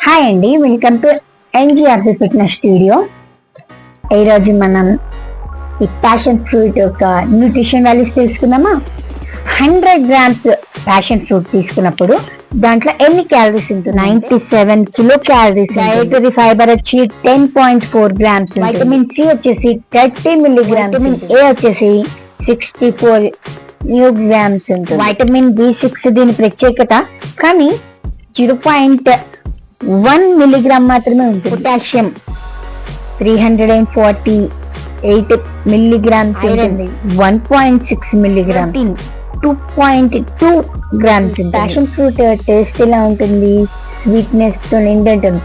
Hi అండి, welcome to ఎన్జీఆర్పి fitness studio. ఈరోజు మనం ఈ ప్యాషన్ ఫ్రూట్ యొక్క న్యూట్రిషన్ వాల్యూస్ తెలుసుకుందామా. 100 grams ప్యాషన్ ఫ్రూట్ తీసుకున్నప్పుడు దాంట్లో ఎన్ని క్యాలరీస్ ఉంటుంది? 97 కిలో క్యాలరీస్. డైటరీ ఫైబర్ వచ్చి 10.4 grams. వైటమిన్ సి వచ్చేసి 30 milligrams. విటమిన్ ఏ వచ్చేసి 64 mg ఉంటుంది. వైటమిన్ B6 దీని ప్రత్యేకత, కానీ 0.1 milligram మాత్రమే ఉంటుంది. పొటాషియం 348 milligrams ఉంటుంది. 1.6 milligram. 2.2 grams. Passion fruit taste ఎలా ఉంటుంది? స్వీట్నెస్ తో నిండి ఉంటుంది.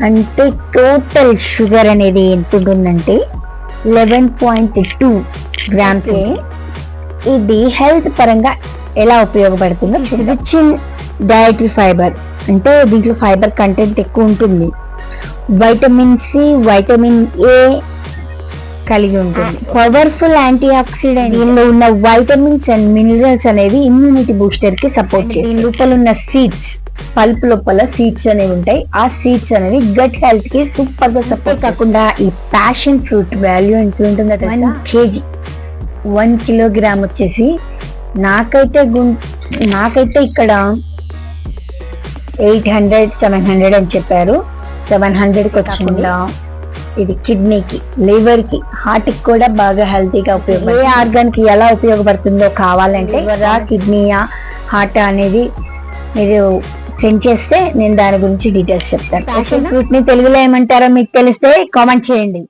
అంటే టోటల్ షుగర్ అనేది ఎంత ఉంటుందంటే 11.2 grams. ఇది హెల్త్ పరంగా ఎలా ఉపయోగపడుతుందో రిచ్ ఇన్ డైటరీ ఫైబర్, అంటే దీంట్లో ఫైబర్ కంటెంట్ ఎక్కువ ఉంటుంది. వైటమిన్ సి, వైటమిన్ ఏ కలిగి ఉంటుంది. Powerful anti oxidant. దీనిలో ఉన్న వైటమిన్స్ అండ్ మినరల్స్ అనేవి ఇమ్యూనిటీ బూస్టర్ కి సపోర్ట్ చేస్తాయి. దీని లోపల ఉన్న సీడ్స్, పల్ప్ లోపల సీడ్స్ అనేవి ఉంటాయి. ఆ సీడ్స్ అనేవి గట్ హెల్త్ కి సూపర్ గా సపోర్ట్. కాకుండా ఈ ప్యాషన్ ఫ్రూట్ వాల్యూ ఎంత ఉంటుందో 1 kg, 1 kilogram వచ్చేసి నాకైతే ఇక్కడ 800-700 అని చెప్పారు. 700కి వచ్చిందా. ఇది కిడ్నీకి, లివర్ కి, హార్ట్ కి కూడా బాగా హెల్తీగా ఉపయోగపడుతుంది. ఏ ఆర్గాన్ కి ఎలా ఉపయోగపడుతుందో కావాలంటే కిడ్నీయా హార్ట్ అనేది మీరు సెండ్ చేస్తే నేను దాని గురించి డీటెయిల్స్ చెప్తాను. ప్యాషన్ ఫ్రూట్ ని తెలుగులో ఏమంటారో మీకు తెలిస్తే కామెంట్ చేయండి.